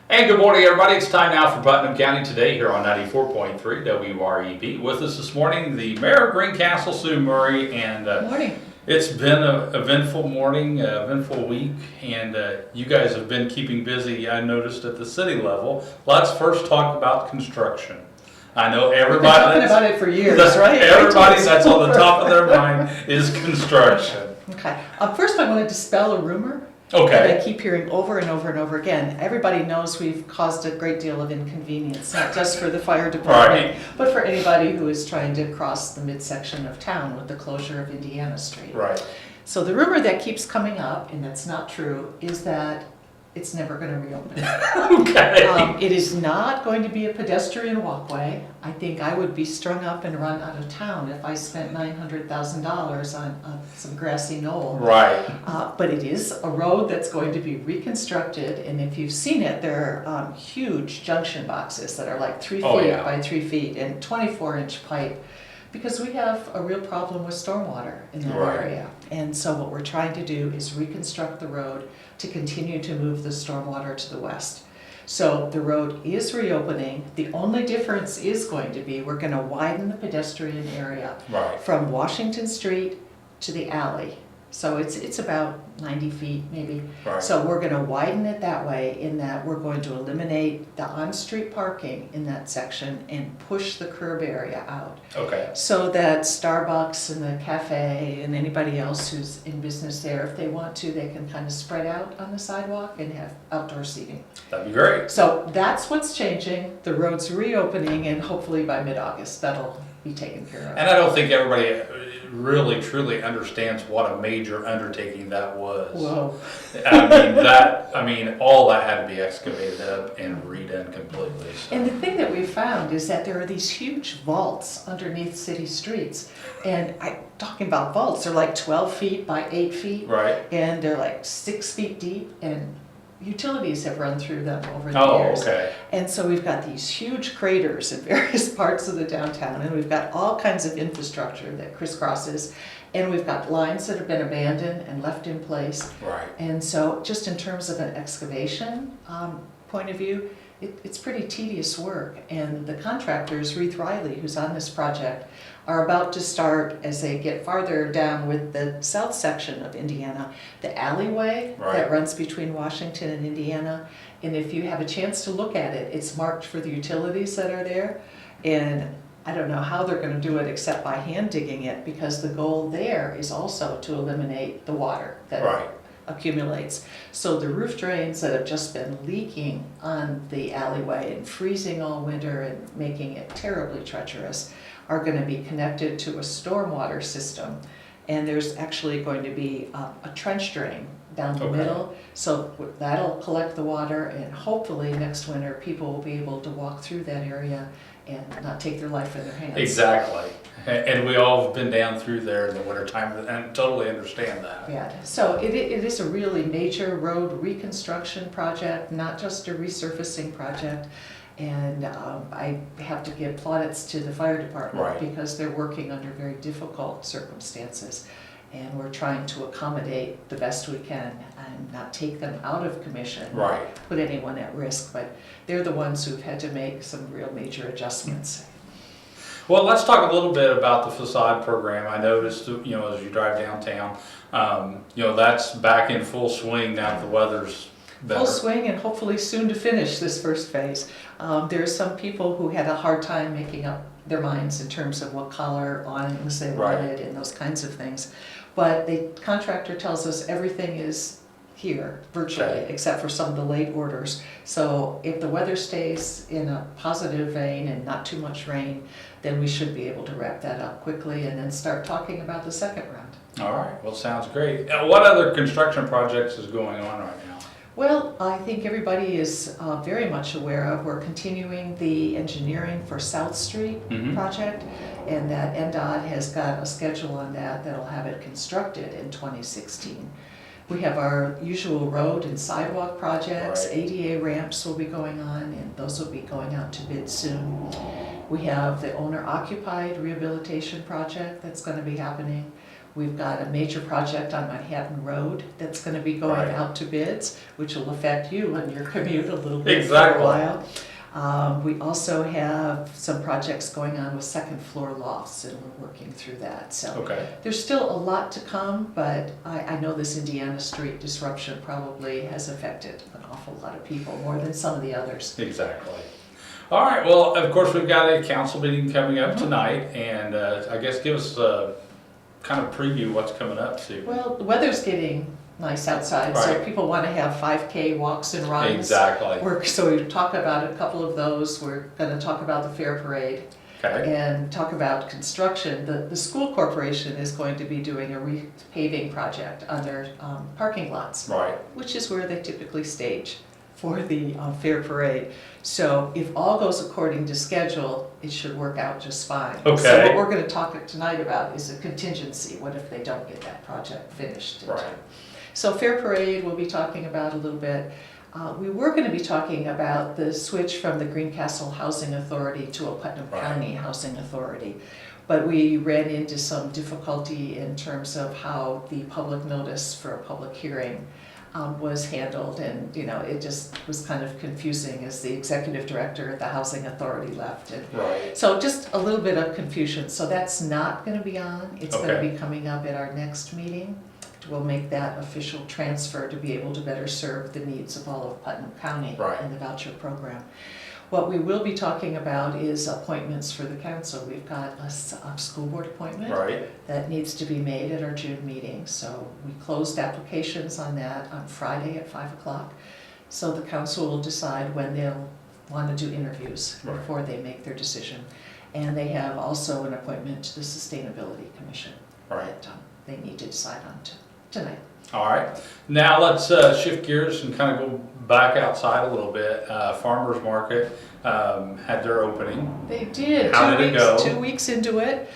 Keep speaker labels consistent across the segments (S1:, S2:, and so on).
S1: And good morning, everybody. It's time now for Putnam County Today here on 94.3 WREB. With us this morning, the Mayor of Greencastle, Sue Murray, and
S2: Good morning.
S1: it's been an eventful morning, eventful week, and you guys have been keeping busy, I noticed, at the city level. Let's first talk about construction. I know everybody.
S2: We've been talking about it for years, right?
S1: Everybody that's on the top of their mind is construction.
S2: Okay. First, I want to dispel a rumor
S1: Okay.
S2: that I keep hearing over and over and over again. Everybody knows we've caused a great deal of inconvenience, not just for the fire department,
S1: Right.
S2: but for anybody who is trying to cross the midsection of town with the closure of Indiana Street.
S1: Right.
S2: So the rumor that keeps coming up, and that's not true, is that it's never going to reopen.
S1: Okay.
S2: It is not going to be a pedestrian walkway. I think I would be strung up and run out of town if I spent $900,000 on some grassy knoll.
S1: Right.
S2: But it is a road that's going to be reconstructed, and if you've seen it, there are huge junction boxes that are like 3 feet
S1: Oh, yeah.
S2: by 3 feet and 24-inch pipe, because we have a real problem with stormwater in that
S1: Right.
S2: area. And so what we're trying to do is reconstruct the road to continue to move the stormwater to the west. So the road is reopening. The only difference is going to be we're going to widen the pedestrian area
S1: Right.
S2: from Washington Street to the alley. So it's about 90 feet maybe.
S1: Right.
S2: So we're going to widen it that way, in that we're going to eliminate the on-street parking in that section and push the curb area out,
S1: Okay.
S2: so that Starbucks and the cafe and anybody else who's in business there, if they want to, they can kind of spread out on the sidewalk and have outdoor seating.
S1: That'd be great.
S2: So that's what's changing. The road's reopening, and hopefully by mid-August that'll be taken care of.
S1: And I don't think everybody really truly understands what a major undertaking that was.
S2: Whoa.
S1: I mean, all that had to be excavated up and redone completely. So.
S2: And the thing that we found is that there are these huge vaults underneath city streets. And talking about vaults, they're like 12 feet by 8 feet.
S1: Right.
S2: And they're like 6 feet deep, and utilities have run through them over the
S1: Oh,
S2: years.
S1: okay.
S2: And so we've got these huge craters in various parts of the downtown, and we've got all kinds of infrastructure that crisscrosses, and we've got lines that have been abandoned and left in place.
S1: Right.
S2: And so just in terms of an excavation point of view, it's pretty tedious work. And the contractors, Reith Riley, who's on this project, are about to start, as they get farther down with the south section of Indiana, the alleyway
S1: Right.
S2: that runs between Washington and Indiana. And if you have a chance to look at it, it's marked for the utilities that are there. And I don't know how they're going to do it except by hand digging it, because the goal there is also to eliminate the water that
S1: Right.
S2: accumulates. So the roof drains that have just been leaking on the alleyway and freezing all winter and making it terribly treacherous are going to be connected to a stormwater system. And there's actually going to be a trench drain down the
S1: Okay.
S2: middle. So that'll collect the water, and hopefully next winter people will be able to walk through that area and not take their life in their hands.
S1: Exactly. And we all have been down through there in the wintertime and totally understand that.
S2: Yeah, so it is a really major road reconstruction project, not just a resurfacing project. And I have to give plaudits to the fire department,
S1: Right.
S2: because they're working under very difficult circumstances. And we're trying to accommodate the best we can and not take them out of commission,
S1: Right.
S2: put anyone at risk. But they're the ones who've had to make some real major adjustments.
S1: Well, let's talk a little bit about the facade program. I noticed, as you drive downtown, that's back in full swing now that the weather's better.
S2: Full swing, and hopefully soon to finish this first phase. There are some people who had a hard time making up their minds in terms of what color awnings they
S1: Right.
S2: wanted and those kinds of things. But the contractor tells us everything is here virtually,
S1: Okay.
S2: except for some of the late orders. So if the weather stays in a positive vein and not too much rain, then we should be able to wrap that up quickly and then start talking about the second round.
S1: All right. Well, sounds great. What other construction projects is going on right now?
S2: Well, I think everybody is very much aware of, we're continuing the engineering for South Street
S1: Mhm.
S2: project, and that NDOT has got a schedule on that that'll have it constructed in 2016. We have our usual road and sidewalk projects.
S1: Right.
S2: ADA ramps will be going on, and those will be going out to bid soon. We have the owner-occupied rehabilitation project that's going to be happening. We've got a major project on Manhattan Road that's gonna be going
S1: Right.
S2: out to bids, which will affect you and your commute a little bit for
S1: Exactly.
S2: a while. We also have some projects going on with second floor lofts, and we're working through that, so.
S1: Okay.
S2: There's still a lot to come, but I know this Indiana street disruption probably has affected an awful lot of people, more than some of the others.
S1: Exactly. All right, well, of course, we've got a council meeting coming up tonight, and I guess give us a kind of preview what's coming up soon.
S2: Well, the weather's getting nice outside, so
S1: Right.
S2: people want to have 5K walks and runs.
S1: Exactly.
S2: So we talk about a couple of those. We're going to talk about the fair parade
S1: Okay.
S2: and talk about construction. The school corporation is going to be doing a repaving project on their parking lots,
S1: Right.
S2: which is where they typically stage for the fair parade. So if all goes according to schedule, it should work out just fine. So
S1: Okay.
S2: what we're going to talk tonight about is a contingency. What if they don't get that project finished in
S1: Right.
S2: time? So fair parade we'll be talking about a little bit. We were going to be talking about the switch from the Greencastle Housing Authority to a Putnam
S1: Right.
S2: County Housing Authority. But we ran into some difficulty in terms of how the public notice for a public hearing was handled, and it just was kind of confusing as the executive director at the Housing Authority left. And
S1: Right.
S2: so just a little bit of confusion. So that's not going to be on. It's going to
S1: Okay.
S2: be coming up at our next meeting. We'll make that official transfer to be able to better serve the needs of all of Putnam County
S1: Right.
S2: and the voucher program. What we will be talking about is appointments for the council. We've got a school board appointment
S1: Right.
S2: that needs to be made at our June meeting. So we closed applications on that on Friday at 5 o'clock. So the council will decide when they'll want to do interviews
S1: Right.
S2: before they make their decision. And they have also an appointment to the Sustainability Commission
S1: Right.
S2: that they need to decide on tonight.
S1: All right. Now let's shift gears and kind of go back outside a little bit. Farmers Market had their opening.
S2: They did.
S1: How did it go?
S2: 2 weeks into it.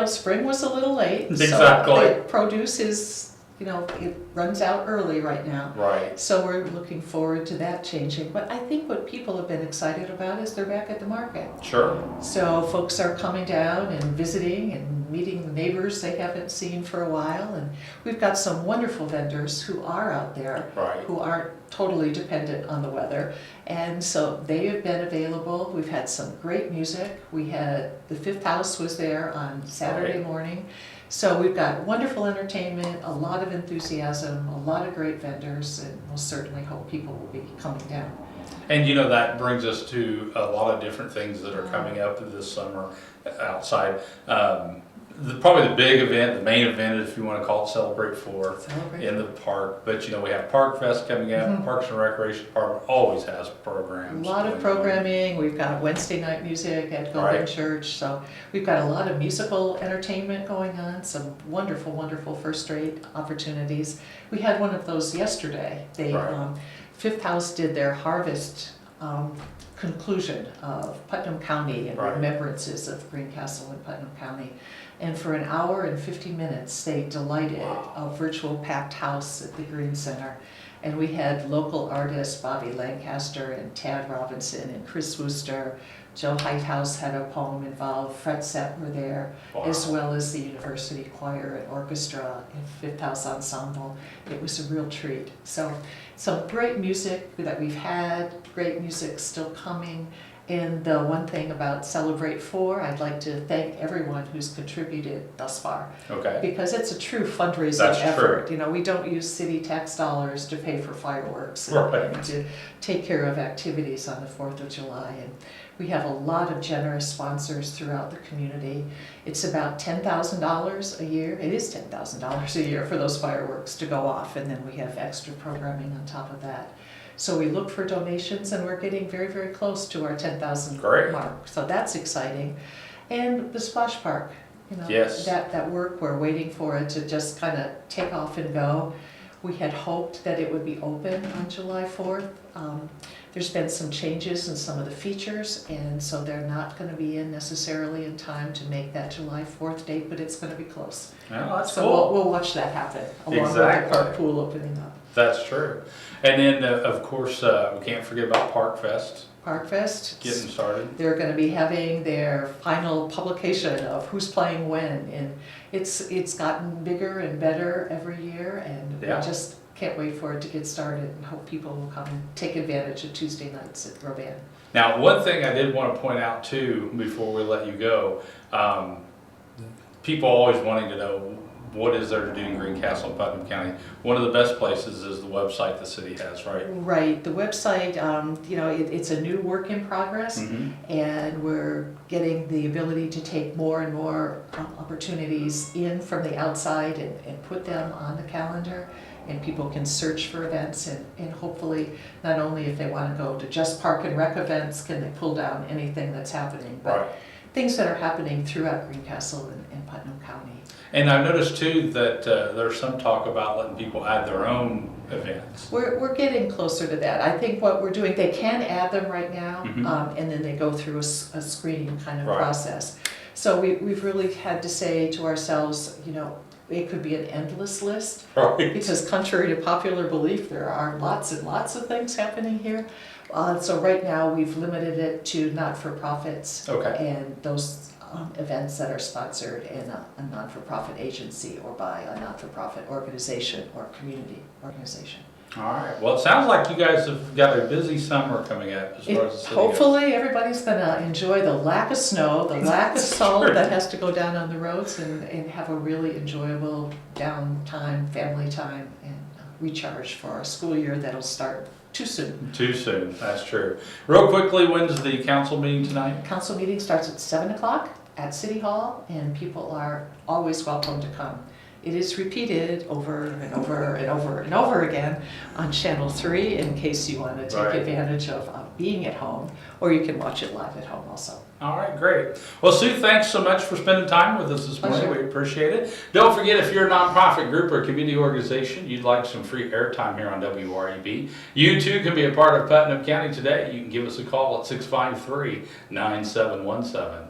S2: Spring was a little late.
S1: Exactly.
S2: So the produce is, it runs out early right now.
S1: Right.
S2: So we're looking forward to that changing. But I think what people have been excited about is they're back at the market.
S1: Sure.
S2: So folks are coming down and visiting and meeting the neighbors they haven't seen for a while. And we've got some wonderful vendors who are out there,
S1: Right.
S2: who aren't totally dependent on the weather. And so they have been available. We've had some great music. We had the Fifth House was there on Saturday
S1: Right.
S2: morning. So we've got wonderful entertainment, a lot of enthusiasm, a lot of great vendors, and we'll certainly hope people will be coming down.
S1: And that brings us to a lot of different things that are coming up this summer outside. Probably the big event, the main event, if you want to call it Celebrate 4
S2: Celebrate.
S1: in the park. But we have Park Fest coming up.
S2: Mhm.
S1: Parks and Recreation Department always has
S2: A
S1: programs.
S2: lot of
S1: going on.
S2: programming. We've got Wednesday night music at Golden
S1: Right.
S2: Church. So we've got a lot of musical entertainment going on, some wonderful, wonderful first-rate opportunities. We had one of those yesterday.
S1: Right.
S2: Fifth House did their harvest conclusion of Putnam County and
S1: Right.
S2: remembrances of Greencastle and Putnam County. And for an hour and 50 minutes, they delighted a virtual packed house at the Green Center. And we had local artists, Bobby Lancaster and Tad Robinson and Chris Wooster. Joe Heithouse had a poem involved, Fred Sett were there,
S1: Wow.
S2: as well as the University Choir and Orchestra and Fifth House Ensemble. It was a real treat. So some great music that we've had, great music still coming. And the one thing about Celebrate 4, I'd like to thank everyone who's contributed thus far,
S1: Okay.
S2: because it's a true fundraising
S1: That's
S2: effort. We don't use city tax dollars to pay for fireworks and
S1: Right.
S2: to take care of activities on the 4th of July. And we have a lot of generous sponsors throughout the community. It's about $10,000 a year. It is $10,000 a year for those fireworks to go off, and then we have extra programming on top of that. So we look for donations, and we're getting very, very close to our 10,000
S1: Great.
S2: mark. So that's exciting. And the splash park,
S1: Yes.
S2: that work, we're waiting for it to just kind of take off and go. We had hoped that it would be open on July 4th. There's been some changes in some of the features, and so they're not going to be in necessarily in time to make that July 4th date, but it's going to be close.
S1: Well, that's
S2: So
S1: cool.
S2: we'll watch that happen, along with the
S1: Exactly.
S2: park pool opening up.
S1: That's true. And then, of course, we can't forget about Park Fest
S2: Park Fest.
S1: getting started.
S2: They're going to be having their final publication of who's playing when, and it's gotten bigger and better every year, and
S1: Yeah.
S2: we just can't wait for it to get started and hope people will come and take advantage of Tuesday nights at WREB.
S1: Now, one thing I did want to point out too, before we let you go, people always wanting to know what is there to do in Greencastle and Putnam County. One of the best places is the website the city has, right?
S2: Right, the website, it's a new work in progress, and we're getting the ability to take more and more opportunities in from the outside and put them on the calendar, and people can search for events, and hopefully, not only if they want to go to just Park and Rec events, can they pull down anything that's happening, but
S1: Right.
S2: things that are happening throughout Greencastle and Putnam County.
S1: And I've noticed too that there's some talk about letting people add their own events.
S2: We're getting closer to that. I think what we're doing, they can add them right now, and then they go through a screening kind of
S1: Right.
S2: process. So we've really had to say to ourselves, it could be an endless list,
S1: Right.
S2: because contrary to popular belief, there are lots and lots of things happening here. So right now, we've limited it to not-for-profits
S1: Okay.
S2: and those events that are sponsored in a non-for-profit agency or by a not-for-profit organization or community organization.
S1: All right. Well, it sounds like you guys have got a busy summer coming up as far as the city goes.
S2: Hopefully, everybody's gonna enjoy the lack of snow, the lack of salt
S1: true.
S2: that has to go down on the roads, and have a really enjoyable downtime, family time, and recharge for a school year that'll start too soon.
S1: Too soon. That's true. Real quickly, when's the council meeting tonight?
S2: Council meeting starts at 7 o'clock at City Hall, and people are always welcome to come. It is repeated over and over and over and over again on Channel 3 in case you want to take
S1: Right.
S2: advantage of being at home, or you can watch it live at home also.
S1: All right, great. Well, Sue, thanks so much for spending time with us this morning.
S2: Pleasure.
S1: We appreciate it. Don't forget, if you're a nonprofit group or community organization, you'd like some free airtime here on WREB, you too can be a part of Putnam County today. You can give us a call at 653-9717.